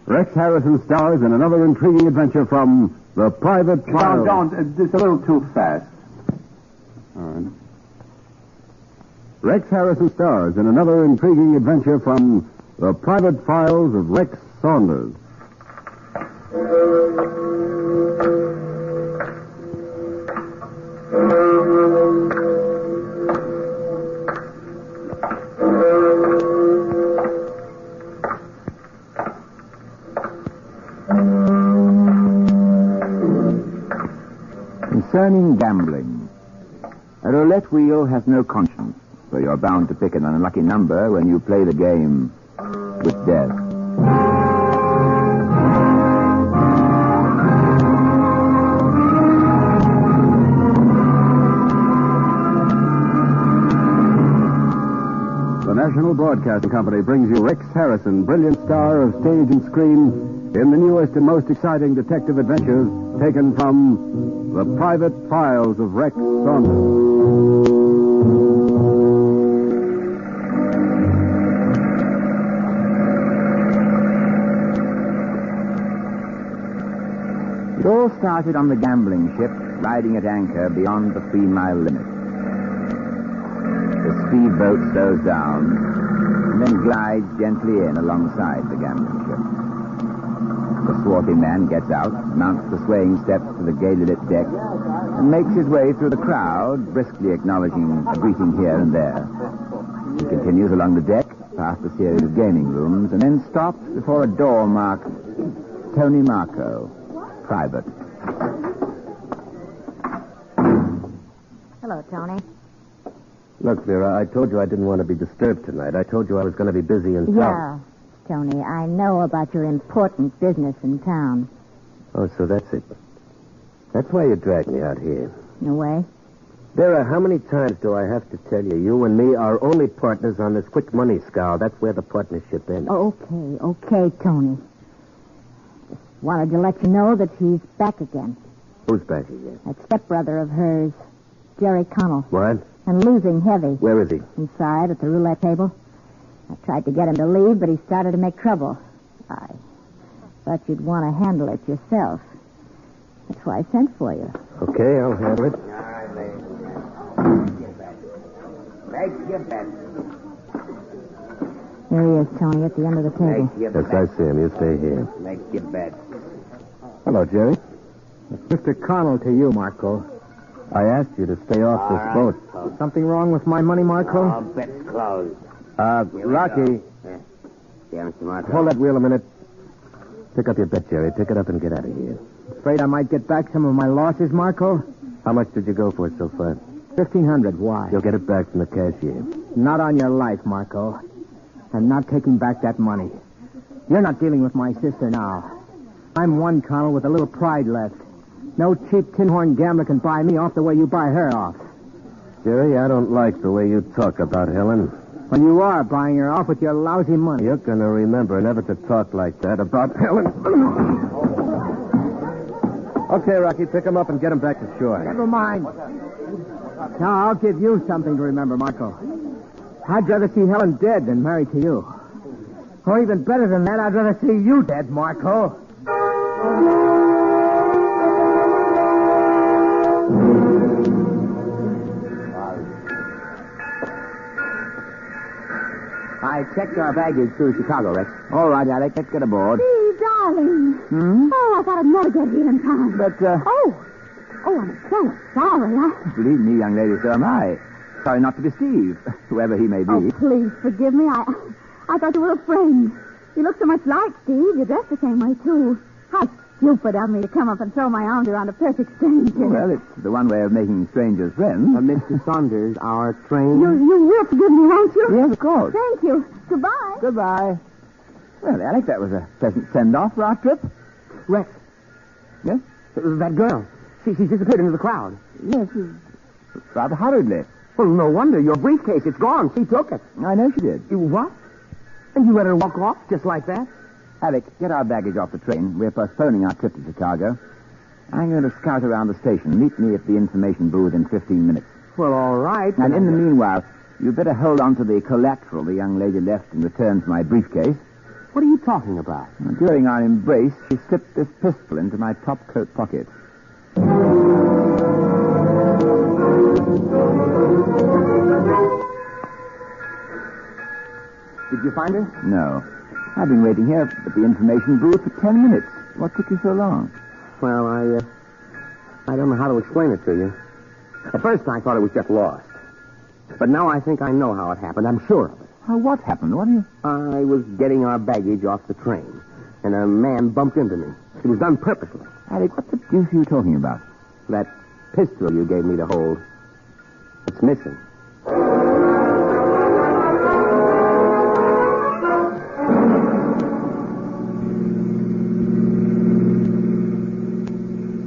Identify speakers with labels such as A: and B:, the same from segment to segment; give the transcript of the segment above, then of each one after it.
A: Rex Harrison stars in another intriguing adventure from The Private Files.
B: Don't. It's a little too fast.
A: All right. Rex Harrison stars in another intriguing adventure from The Private Files of Rex Saunders.
C: Concerning gambling, a roulette wheel has no conscience, so you're bound to pick an unlucky number when you play the game with death.
A: The National Broadcasting Company brings you Rex Harrison, brilliant star of stage and screen, in the newest and most exciting detective adventures taken from The Private Files of Rex Saunders.
C: It all started on the gambling ship riding at anchor beyond the 3-mile limit. The speedboat slows down and then glides gently in alongside the gambling ship. The swarthy man gets out, mounts the swaying steps to the gaily lit deck, and makes his way through the crowd, briskly acknowledging a greeting here and there. He continues along the deck, past a series of gaming rooms, and then stops before a door marked Tony Marco, Private.
D: Hello, Tony.
E: Look, Vera, I told you I didn't want to be disturbed tonight. I told you I was going to be busy in town.
D: Yeah, Tony, I know about your important business in town.
E: Oh, so that's it. That's why you dragged me out here.
D: In a way.
E: Vera, how many times do I have to tell you? You and me are only partners on this quick money scowl. That's where the partnership ends.
D: Okay, Tony. Just wanted to let you know that he's back again.
E: Who's back again?
D: That stepbrother of hers, Jerry Connell.
E: What?
D: And losing heavy.
E: Where is he?
D: Inside at the roulette table. I tried to get him to leave, but he started to make trouble. I thought you'd want to handle it yourself. That's why I sent for you.
E: Okay, I'll handle it.
C: All right, ladies and gentlemen. Make your bet.
D: There he is, Tony, at the end of the table.
C: Make your
E: Yes,
C: bet.
E: I see him. You stay here.
C: Make your bet.
A: Hello, Jerry.
F: Mr. Connell to you, Marco.
E: I asked you to stay off this boat.
F: Something wrong with my money, Marco?
C: All bets closed.
E: Rocky,
C: Yeah, Mr. Marco.
E: hold that wheel a minute. Pick up your bet, Jerry. Pick it up and get out of here.
F: Afraid I might get back some of my losses, Marco?
E: How much did you go for so far?
F: 1,500. Why?
E: You'll get it back from the cashier.
F: Not on your life, Marco. I'm not taking back that money. You're not dealing with my sister now. I'm one Connell with a little pride left. No cheap tin horn gambler can buy me off the way you buy her off.
E: Jerry, I don't like the way you talk about Helen.
F: Well, you are buying her off with your lousy money.
E: You're going to remember never to talk like that about Helen. Okay, Rocky, pick him up and get him back to shore.
F: Never mind. Now, I'll give you something to remember, Marco. I'd rather see Helen dead than married to you. Or even better than that, I'd rather see you dead, Marco.
C: I checked our baggage through Chicago, Rex. All right, Alec, let's get aboard.
D: Steve, darling. Oh, I thought I'd never get here in time.
C: But,
D: Oh, I'm so sorry.
C: believe me, young lady, so am I. Sorry not to be Steve, whoever he may be.
D: Oh, please forgive me. I thought you were a friend. You look so much like Steve. You dress the same way, too. How stupid of me to come up and throw my arms around a perfect stranger.
C: Well, it's the one way of making strangers friends.
F: Mr. Saunders, our train.
D: You will forgive me, won't you?
C: Yes, of course.
D: Thank you. Goodbye.
C: Goodbye. Well, Alec, that was a pleasant send-off for our trip.
F: Rex,
C: Yes?
F: that girl. She's disappeared into the crowd.
C: Yes, rather hurriedly.
F: Well, no wonder. Your briefcase, it's gone. She took it.
C: I know she did.
F: You what? And you let her walk off just like that?
C: Alec, get our baggage off the train. We're postponing our trip to Chicago. I'm going to scout around the station. Meet me at the information booth in 15 minutes.
F: Well, all right.
C: And in the meanwhile, you'd better hold on to the collateral the young lady left in return for my briefcase.
B: What are you talking about?
C: During our embrace, she slipped this pistol into my top coat pocket.
B: Did you find her?
C: No. I've been waiting here at the information booth for 10 minutes. What took you so long?
B: Well, I don't know how to explain it to you. At first, I thought it was just lost. But now I think I know how it happened. I'm sure of it.
C: What happened? What are you...
B: I was getting our baggage off the train, and a man bumped into me. It was done purposely.
C: Alec, what the deuce are you talking about?
B: That pistol you gave me to hold, it's missing.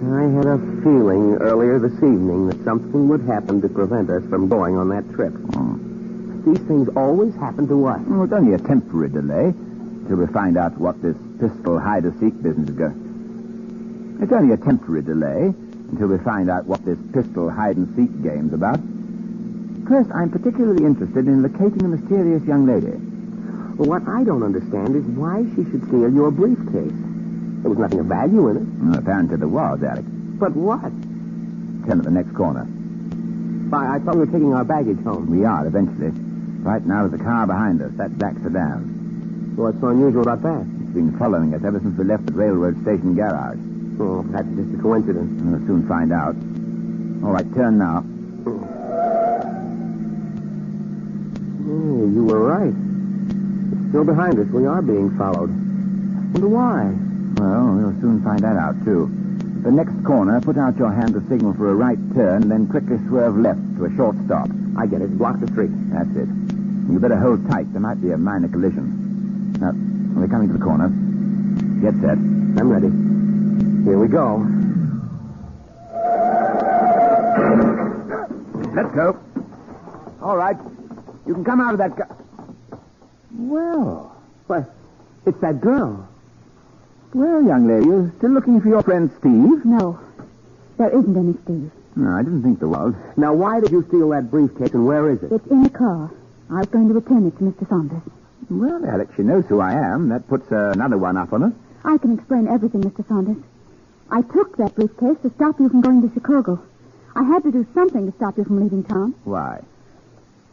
B: I had a feeling earlier this evening that something would happen to prevent us from going on that trip. These things always happen to us.
C: Well, it's only a temporary delay till we find out what this pistol hide-and-seek business is going. It's only a temporary delay until we find out what this pistol hide-and-seek game's about. First, I'm particularly interested in locating a mysterious young lady.
B: Well, what I don't understand is why she should steal your briefcase. There was nothing of value in it.
C: Well, apparently there was, Alec.
B: But what?
C: Turn at the next corner.
B: I thought we were taking our baggage home.
C: We are, eventually. Right now, there's a car behind us, that black sedan.
B: What's so unusual about that?
C: It's been following us ever since we left the railroad station garage.
B: Oh, that's just a coincidence.
C: We'll soon find out. All right, turn now.
B: You were right. It's still behind us. We are being followed. Wonder why?
C: Well, we'll soon find that out, too. At the next corner, put out your hand to signal for a right turn, and then quickly swerve left to a short stop.
B: I get it. Block the street.
C: That's it. You better hold tight. There might be a minor collision. Now, we're coming to the corner. Get set.
B: I'm ready. Here we go.
C: Let's go. All right. You can come out of that car. Well.
B: What? It's that girl.
C: Well, young lady, you still looking for your friend Steve?
D: No, there isn't any Steve.
C: No, I didn't think there was.
B: Now, why did you steal that briefcase, and where is it?
D: It's in the car. I was going to return it to Mr. Saunders.
C: Well, Alex, she knows who I am. That puts another one up on her.
D: I can explain everything, Mr. Saunders. I took that briefcase to stop you from going to Chicago. I had to do something to stop you from leaving town.
C: Why?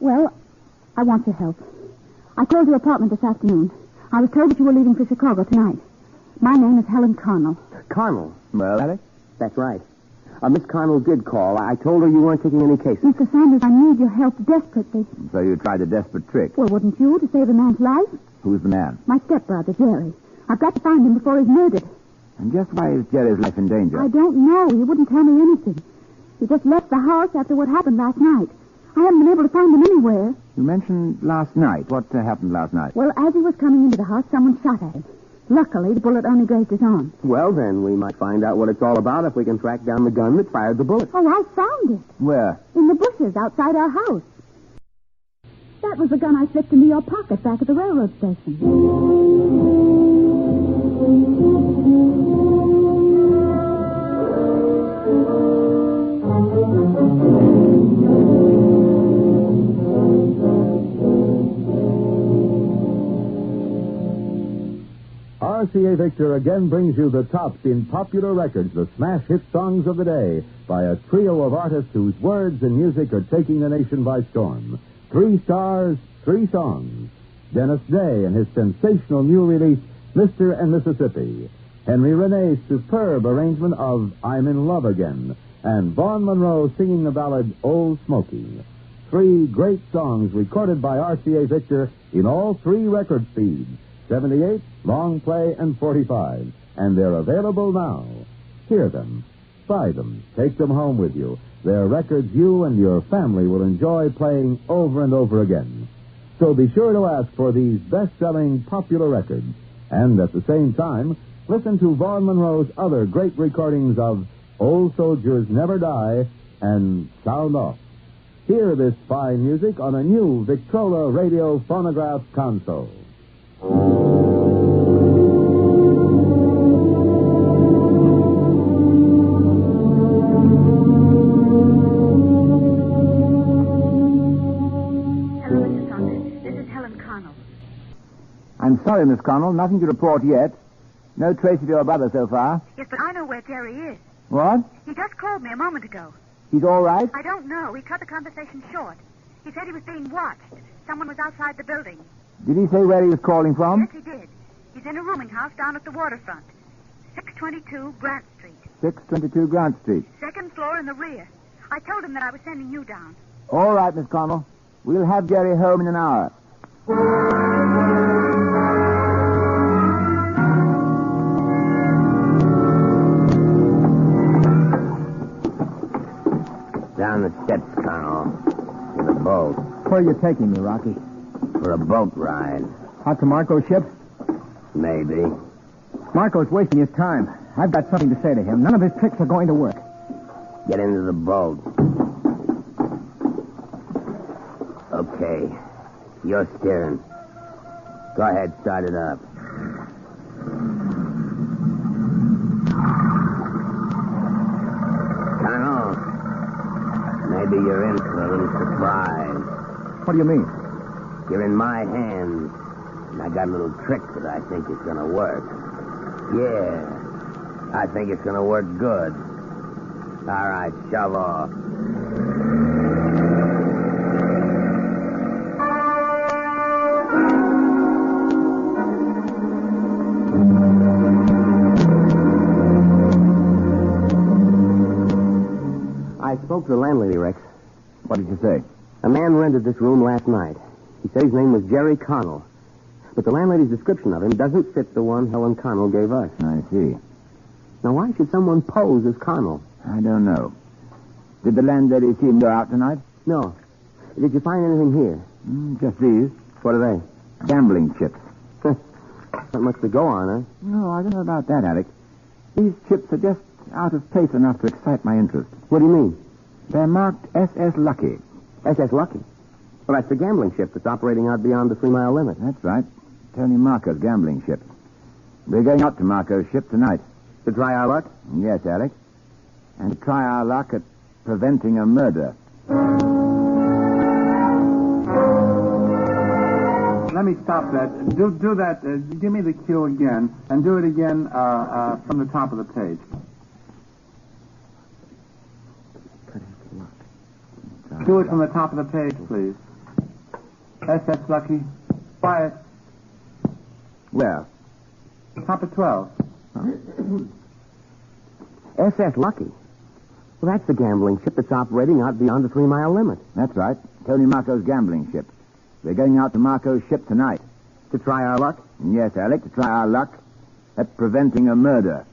D: Well, I want your help. I called your apartment this afternoon. I was told that you were leaving for Chicago tonight. My name is Helen Connell.
B: Connell?
C: Well, Alex?
B: That's right. Miss Connell did call. I told her you weren't taking any cases.
D: Mr. Saunders, I need your help desperately.
C: So you tried a desperate trick.
D: Well, wouldn't you, to save a man's life?
C: Who's the man?
D: My stepbrother, Jerry. I've got to find him before he's murdered.
C: And just why is Jerry's life in danger?
D: I don't know. He wouldn't tell me anything. He just left the house after what happened last night. I haven't been able to find him anywhere.
C: You mentioned last night. What happened last night?
D: Well, as he was coming into the house, someone shot at him. Luckily, the bullet only grazed his arm.
B: Well, then, we might find out what it's all about if we can track down the gun that fired the bullet.
D: Oh, I found it.
C: Where?
D: In the bushes outside our house. That was the gun I slipped into your pocket back at the railroad station.
A: RCA Victor again brings you the tops in popular records, the smash hit songs of the day, by a trio of artists whose words and music are taking the nation by storm. 3 stars, 3 songs. Dennis Day and his sensational new release, Mr. and Mississippi. Henry Rene's superb arrangement of I'm in Love Again. And Vaughn Monroe singing the ballad Old Smoky. 3 great songs recorded by RCA Victor in all 3 record speeds. 78, long play, and 45. And they're available now. Hear them. Buy them. Take them home with you. They're records you and your family will enjoy playing over and over again. So be sure to ask for these best-selling popular records. And at the same time, listen to Vaughn Monroe's other great recordings of Old Soldiers Never Die and Sound Off. Hear this fine music on a new Victrola radio phonograph console.
C: Sorry, Miss Connell. Nothing to report yet. No trace of your brother so far.
G: Yes, but I know where Jerry is.
C: What?
G: He just called me a moment ago.
C: He's all right?
G: I don't know. He cut the conversation short. He said he was being watched. Someone was outside the building.
C: Did he say where he was calling from?
G: Yes, he did. He's in a rooming house down at the waterfront. 622 Grant Street.
C: 622 Grant Street.
G: Second floor in the rear. I told him that I was sending you down.
C: All right, Miss Connell. We'll have Jerry home in an hour.
B: Down the steps, Connell. To the boat.
F: Where are you taking me, Rocky?
B: For a boat ride.
F: Out to Marco's ship?
B: Maybe.
F: Marco's wasting his time. I've got something to say to him. None of his tricks are going to work.
B: Get into the boat. Okay. You're steering. Go ahead, start it up. Connell, maybe you're in for a little surprise.
F: What do you mean?
B: You're in my hands, and I got a little trick that I think is going to work. Yeah, I think it's going to work good. All right, shove off. I spoke to the landlady, Rex.
C: What did you say?
B: A man rented this room last night. He said his name was Jerry Connell. But the landlady's description of him doesn't fit the one Helen Connell gave us.
C: I see.
B: Now, why should someone pose as Connell?
C: I don't know. Did the landlady see him go out tonight?
B: No. Did you find anything here?
C: Just these.
B: What are they?
C: Gambling chips.
B: Not much to go on, huh?
C: No, I don't know about that, Alec. These chips are just out of place enough to excite my interest.
B: What do you mean?
C: They're marked SS Lucky.
B: SS Lucky. Well, that's the gambling ship that's operating out beyond the 3-mile limit.
C: That's right. Tony Marco's gambling ship. We're going out to Marco's ship tonight.
B: To try our luck?
C: Yes, Alec. And to try our luck at preventing a murder.
H: Let me stop that. Do that. Give me the cue again, and do it again from the top of the page. Do it from the top of the page, please. SS Lucky. Quiet.
C: Where?
H: Top of 12.
B: SS Lucky? Well, that's the gambling ship that's operating out beyond the 3-mile limit.
C: That's right. Tony Marco's gambling ship. We're going out to Marco's ship tonight.
B: To try our luck?
C: Yes, Alec, to try our luck at preventing a murder.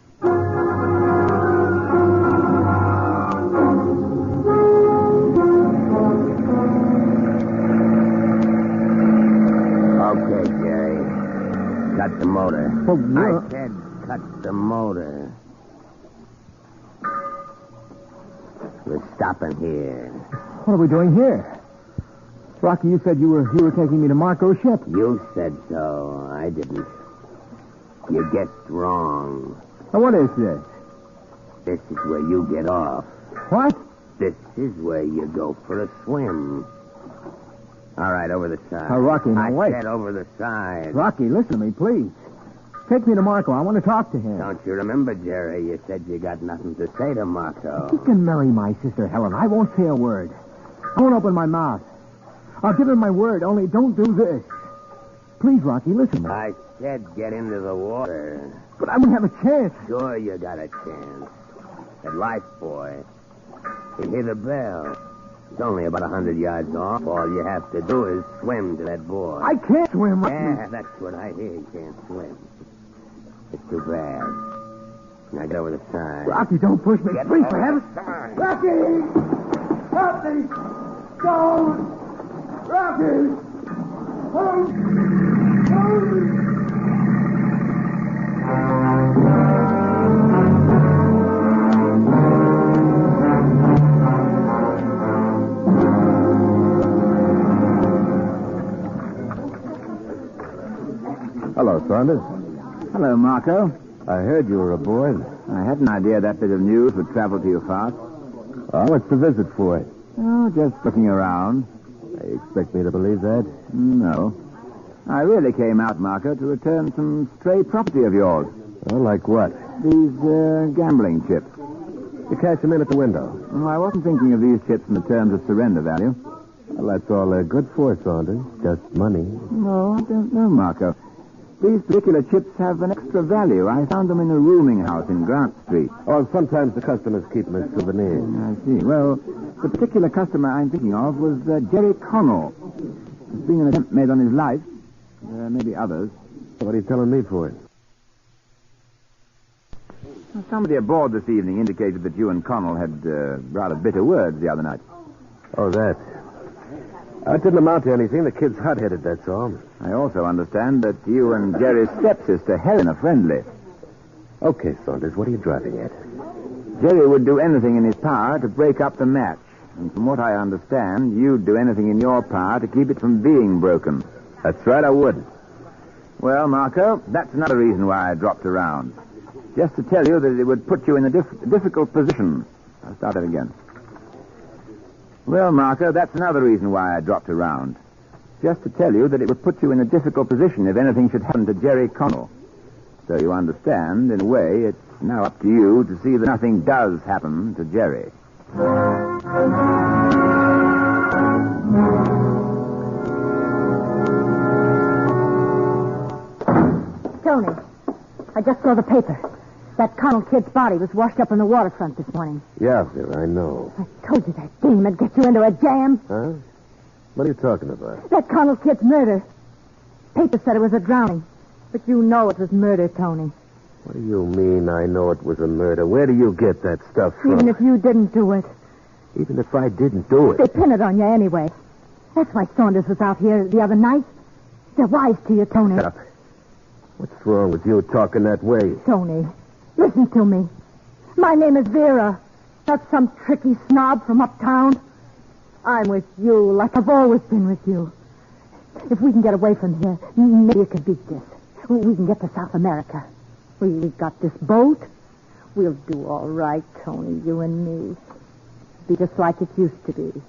B: Okay, Jerry. Cut the motor.
F: Oh,
B: I said cut the motor. We're stopping here.
F: What are we doing here? Rocky, you said you were taking me to Marco's ship.
B: You said so. I didn't. You guessed wrong.
F: Now, what is this?
B: This is where you get off.
F: What?
B: This is where you go for a swim. All right, over the side.
F: Now, Rocky, now,
B: I
F: wait.
B: said over the side.
F: Rocky, listen to me, please. Take me to Marco. I want to talk to him.
B: Don't you remember, Jerry? You said you got nothing to say to Marco.
F: You can marry my sister, Helen. I won't say a word. I won't open my mouth. I'll give him my word, only don't do this. Please, Rocky, listen.
B: I said get into the water.
F: But I won't have a chance.
B: Sure you got a chance. That life buoy. You hear the bell. It's only about 100 yards off. All you have to do is swim to that buoy.
F: I can't swim, Rocky.
B: Yeah, that's what I hear. You can't swim. It's too bad. Now get over the side.
F: Rocky, don't push me.
B: Get
F: Please,
B: over
F: for
B: the
F: heaven's
B: side.
F: Rocky! Help me! Don't! Rocky! Hold me!
C: Hello, Saunders. Hello, Marco. I heard you were aboard. I had an idea that bit of news would travel to you fast. What's the visit for? Oh, just looking around. You expect me to believe that? No. I really came out, Marco, to return some stray property of yours.
E: Oh, like what?
C: These gambling chips.
E: You cash them in at the window.
C: Oh, I wasn't thinking of these chips in the terms of surrender value.
E: Well, that's all they're good for, Saunders. Just money.
C: No, I don't know, Marco. These particular chips have an extra value. I found them in a rooming house in Grant Street.
E: Oh, sometimes the customers keep them as souvenirs.
C: I see. Well, the particular customer I'm thinking of was Jerry Connell. There's been an attempt made on his life. Maybe others.
E: What are you telling me for it?
C: Well, somebody aboard this evening indicated that you and Connell had rather bitter words the other night.
E: Oh, that. That didn't amount to anything. The kid's hot-headed, that's all.
C: I also understand that you and Jerry's stepsister, Helen, are friendly.
E: Okay, Saunders, what are you driving at?
C: Jerry would do anything in his power to break up the match. And from what I understand, you'd do anything in your power to keep it from being broken.
E: That's right, I would.
C: Well, Marco, that's another reason why I dropped around. Just to tell you that it would put you in a difficult position. I'll start it again. Well, Marco, that's another reason why I dropped around. Just to tell you that it would put you in a difficult position if anything should happen to Jerry Connell. So you understand, in a way, it's now up to you to see that nothing does happen to Jerry.
D: Tony, I just saw the paper. That Connell kid's body was washed up on the waterfront this morning.
E: Yeah, Vera, I know.
D: I told you that dame would get you into a jam.
E: Huh? What are you talking about?
D: That Connell kid's murder. Paper said it was a drowning. But you know it was murder, Tony.
E: What do you mean I know it was a murder? Where do you get that stuff from?
D: Even if you didn't do it.
E: Even if I didn't do
D: They
E: it.
D: pin it on you anyway. That's why Saunders was out here the other night. They're wise to you, Tony.
E: Shut up. What's wrong with you talking that way?
D: Tony, listen to me. My name is Vera, not some tricky snob from uptown. I'm with you like I've always been with you. If we can get away from here, maybe you can beat this. We can get to South America. We've got this boat. We'll do all right, Tony, you and me. Be just like it used to be.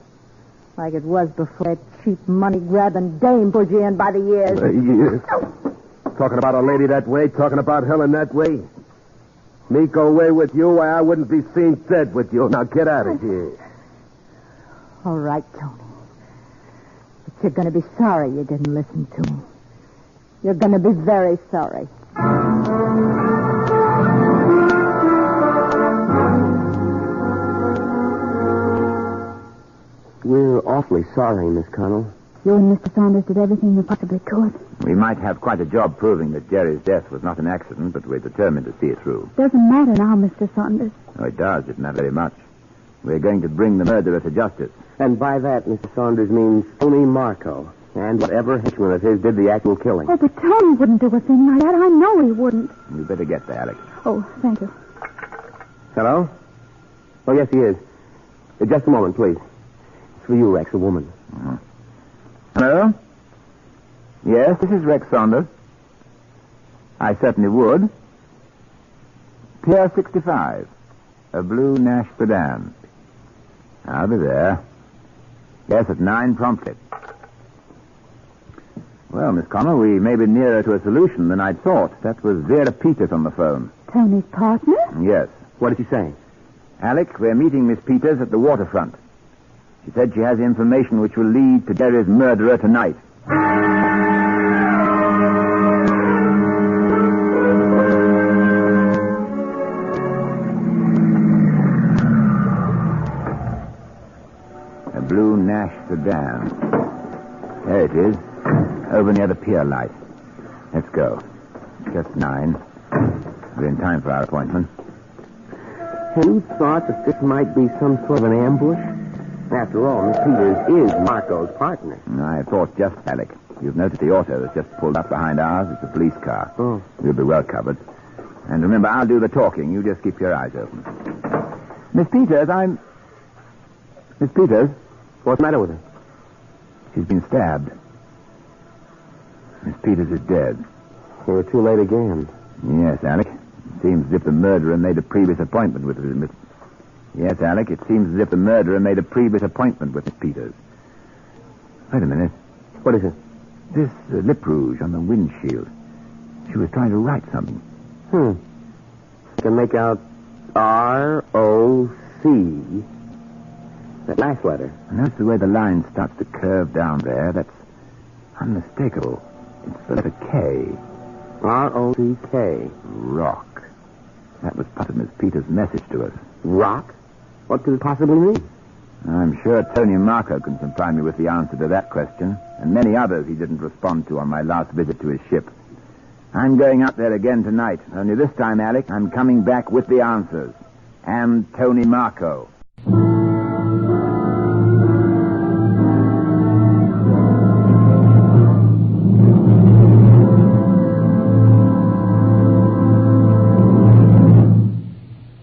D: Like it was before that cheap money-grabbing dame pulled you in by the ears.
E: Talking about a lady that way, talking about Helen that way. Me go away with you, why I wouldn't be seen dead with you. Now get out of here.
D: All right, Tony. But you're going to be sorry you didn't listen to me. You're going to be very sorry.
E: We're awfully sorry, Miss Connell.
D: You and Mr. Saunders did everything you possibly could.
C: We might have quite a job proving that Jerry's death was not an accident, but we're determined to see it through.
D: Doesn't matter now, Mr. Saunders.
C: Oh, it does. It matters very much. We're going to bring the murderer to justice.
E: And by that, Mr. Saunders means Tony Marco. And whatever henchman of his did the actual killing.
D: Oh, but Tony wouldn't do a thing like that. I know he wouldn't.
C: You better get there, Alex.
D: Oh, thank you.
E: Hello? Oh, yes, he is. Just a moment, please. It's for you, Rex, a woman.
C: Uh-huh. Hello? Yes, this is Rex Saunders. I certainly would. Pier 65. A blue Nash sedan. I'll be there. Yes, at 9 promptly. Well, Miss Connell, we may be nearer to a solution than I'd thought. That was Vera Peters on the phone.
D: Tony's partner?
C: Yes.
E: What did she say?
C: Alec, we're meeting Miss Peters at the waterfront. She said she has information which will lead to Jerry's murderer tonight. A blue Nash sedan. There it is. Over near the pier light. Let's go. Just 9. We're in time for our appointment.
E: Have you thought that this might be some sort of an ambush? After all, Miss Peters is Marco's partner.
C: I thought just, Alec. You've noticed the auto that's just pulled up behind ours. It's a police car.
E: Oh.
C: We'll be well covered. And remember, I'll do the talking. You just keep your eyes open. Miss Peters, Miss Peters?
E: What's the matter with her?
C: She's been stabbed. Miss Peters is dead.
E: We're too late again.
C: Yes, Alec. It seems as if the murderer made a previous appointment with Miss... Yes, Alec, it seems as if the murderer made a previous appointment with Miss Peters. Wait a minute.
E: What is it?
C: This lip rouge on the windshield. She was trying to write something.
B: I can make out R-O-C. That last letter.
C: And notice the way the line starts to curve down there. That's unmistakable. It's the letter K.
B: R-O-C-K.
C: Rock. That was part of Miss Peters' message to us.
B: Rock? What could it possibly mean?
C: I'm sure Tony Marco can supply me with the answer to that question, and many others he didn't respond to on my last visit to his ship. I'm going up there again tonight, only this time, Alec, I'm coming back with the answers. And Tony Marco.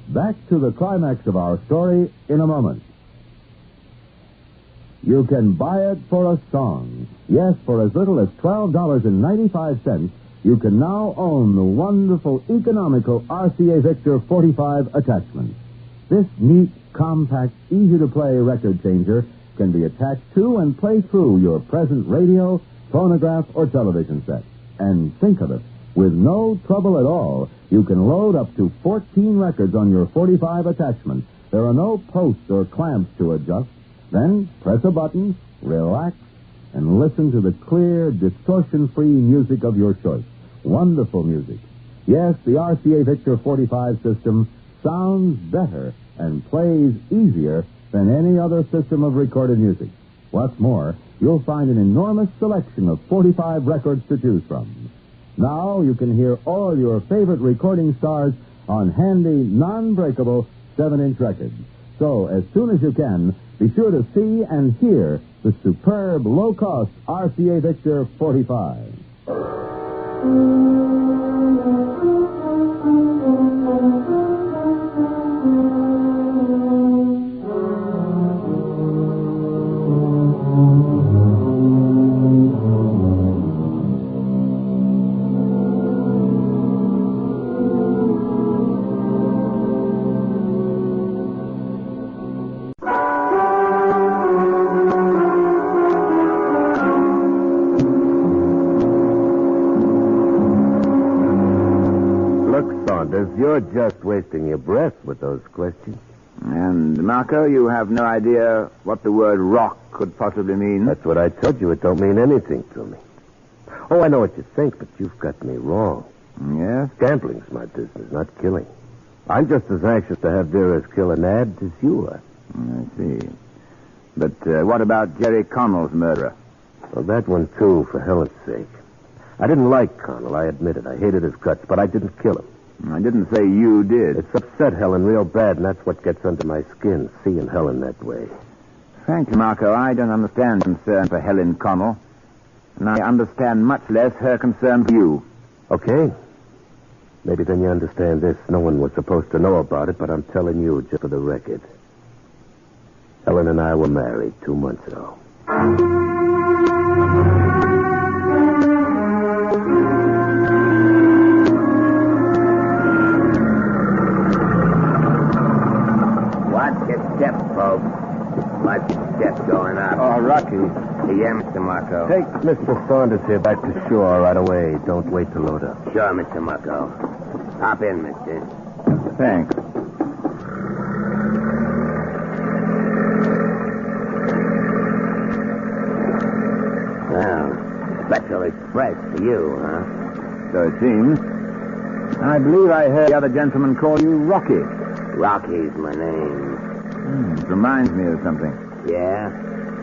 A: Back to the climax of our story in a moment. You can buy it for a song. Yes, for as little as $12.95, you can now own the wonderful, economical RCA Victor 45 attachment. This neat, compact, easy-to-play record changer can be attached to and play through your present radio, phonograph, or television set. And think of it, with no trouble at all, you can load up to 14 records on your 45 attachment. There are no posts or clamps to adjust. Then press a button, relax, and listen to the clear, distortion-free music of your choice. Wonderful music. Yes, the RCA Victor 45 system sounds better and plays easier than any other system of recorded music. What's more, you'll find an enormous selection of 45 records to choose from. Now you can hear all your favorite recording stars on handy, non-breakable 7-inch records. So, as soon as you can, be sure to see and hear the superb, low-cost RCA Victor 45.
E: You're just wasting your breath with those questions.
C: And, Marco, you have no idea what the word rock could possibly mean?
E: That's what I told you. It don't mean anything to me. Oh, I know what you think, but you've got me wrong.
C: Yes?
E: Gambling's my business, not killing. I'm just as anxious to have Vera's kill an ad as you are.
C: I see. But what about Jerry Connell's murderer?
E: Well, that one, too, for Helen's sake. I didn't like Connell, I admit it. I hated his guts, but I didn't kill him.
C: I didn't say you did.
E: It's upset Helen real bad, and that's what gets under my skin, seeing Helen that way.
C: Frankly, Marco, I don't understand concern for Helen Connell. And I understand much less her concern for you.
E: Okay. Maybe then you understand this. No one was supposed to know about it, but I'm telling you just for the record. Helen and I were married 2 months ago.
B: Step, folks. Watch your step going up.
E: Oh, Rocky.
B: Yeah, Mr. Marco.
E: Take Mr. Saunders here back to shore right away. Don't wait to load up.
B: Sure, Mr. Marco. Hop in, mister.
C: Thanks.
B: Well, special express for you, huh?
C: So it seems. I believe I heard the other gentleman call you Rocky.
B: Rocky's my name.
C: It reminds me of something.
B: Yeah?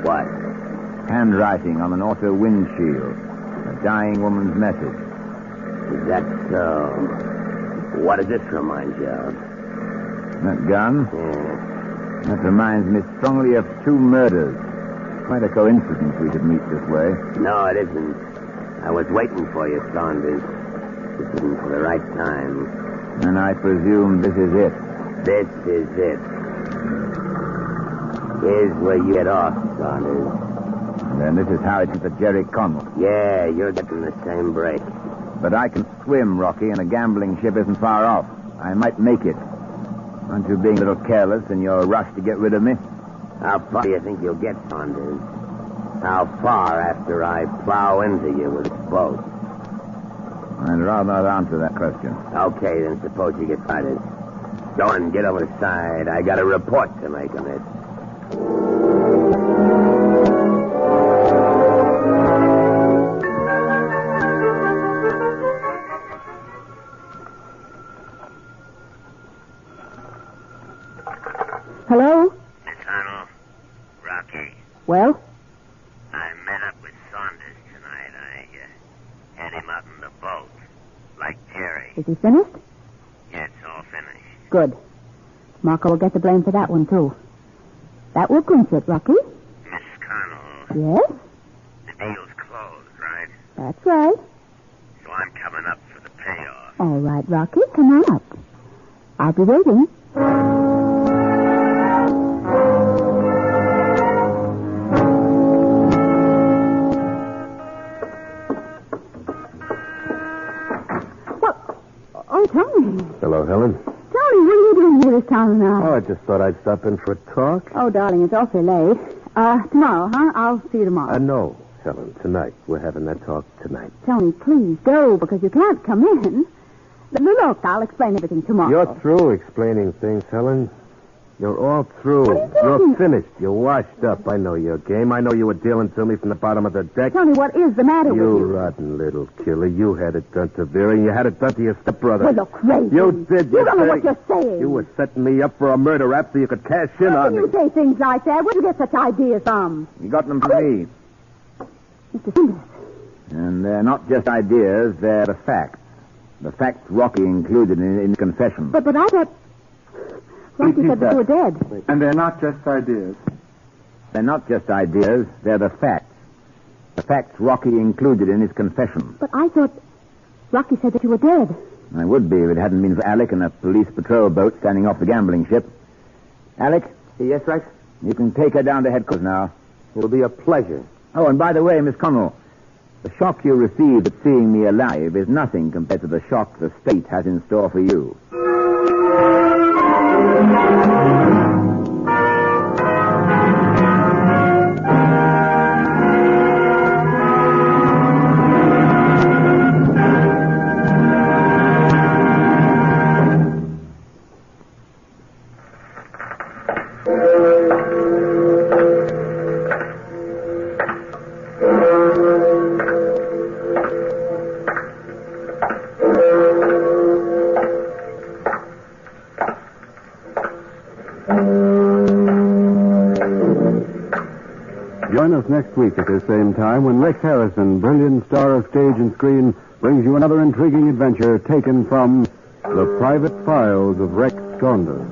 B: What?
C: Handwriting on an auto windshield. A dying woman's message.
B: Is that so? What does this remind you of?
C: That gun?
B: Yeah.
C: That reminds me strongly of 2 murders. Quite a coincidence we should meet this way.
B: No, it isn't. I was waiting for you, Saunders. This isn't for the right time.
C: And I presume this is it.
B: This is it. Here's where you get off, Saunders.
C: And then this is how it is at Jerry Connell.
B: Yeah, you're getting the same break.
C: But I can swim, Rocky, and a gambling ship isn't far off. I might make it. Aren't you being a little careless in your rush to get rid of me?
B: How far do you think you'll get, Saunders? How far after I plow into you with this boat?
C: I'd rather not answer that question.
B: Okay, then suppose you get started. Go on, get over the side. I got a report to make on it.
D: Hello?
B: Miss Arnold, Rocky,
D: Well?
B: I met up with Saunders tonight. I had him out in the boat, like Jerry.
D: Is he finished?
B: Yeah, it's all finished.
D: Good. Marco will get the blame for that one, too. That will clinch it, Rocky.
B: Miss Colonel,
D: Yes?
B: the deal's closed, right?
D: That's right.
B: So I'm coming up for the payoff.
D: All right, Rocky, come on up. I'll be waiting. Tony.
E: Hello, Helen.
D: Tony, what are you doing here this time of night?
E: Oh, I just thought I'd stop in for a talk.
D: Oh, darling, it's awfully late. Tomorrow, huh? I'll see you tomorrow.
E: No, Helen, tonight. We're having that talk tonight.
D: Tony, please go, because you can't come in. Look, I'll explain everything tomorrow.
E: You're through explaining things, Helen. You're all through.
D: What are you doing?
E: You're finished. You're washed up. I know your game. I know you were dealing to me from the bottom of the deck.
D: Tony, what is the matter with
E: You
D: you?
E: rotten little killer. You had it done to Vera, and you had it done to your stepbrother.
D: Well, you're crazy.
E: You did.
D: You don't know what you're saying.
E: You were setting me up for a murder rap so you could cash in
D: How
E: on
D: can
E: me.
D: you say things like that? Where'd you get such ideas from?
C: You got them from me.
D: Mr. Saunders.
C: And they're not just ideas, they're the facts. The facts Rocky included in his confession.
D: But I thought... Rocky said that you were dead.
H: And they're not just ideas.
C: They're not just ideas, they're the facts. The facts Rocky included in his confession.
D: But I thought Rocky said that you were dead.
C: I would be if it hadn't been for Alec and a police patrol boat standing off the gambling ship. Alec?
F: Yes, Rex?
C: You can take her down to headquarters now.
E: It'll be a pleasure.
C: Oh, and by the way, Miss Connell, the shock you received at seeing me alive is nothing compared to the shock the state has in store for you.
A: Join us next week at this same time when Rex Harrison, brilliant star of stage and screen, brings you another intriguing adventure taken from The Private Files of Rex Saunders.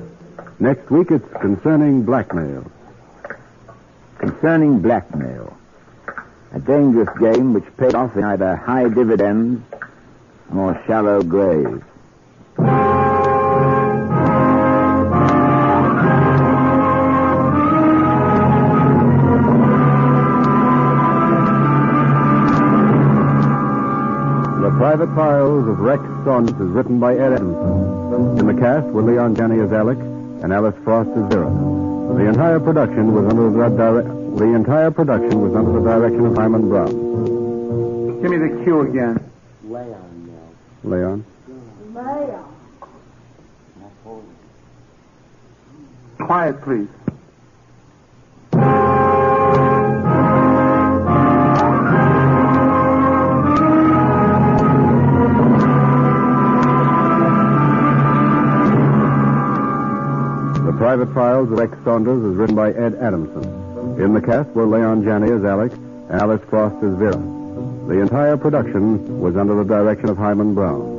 A: Next week, it's concerning blackmail.
C: Concerning blackmail. A dangerous game which paid off in either high dividends or shallow graves.
A: The Private Files of Rex Saunders is written by Ed Edmondson. In the cast were Leon Janney as Alec and Alice Frost as Vera. The entire production was under the direction of Hyman Brown.
H: Give me the cue again.
A: Leon?
H: Quiet, please.
A: The Private Files of Rex Saunders is written by Ed Adamson. In the cast were Leon Janney as Alec and Alice Frost as Vera. The entire production was under the direction of Hyman Brown.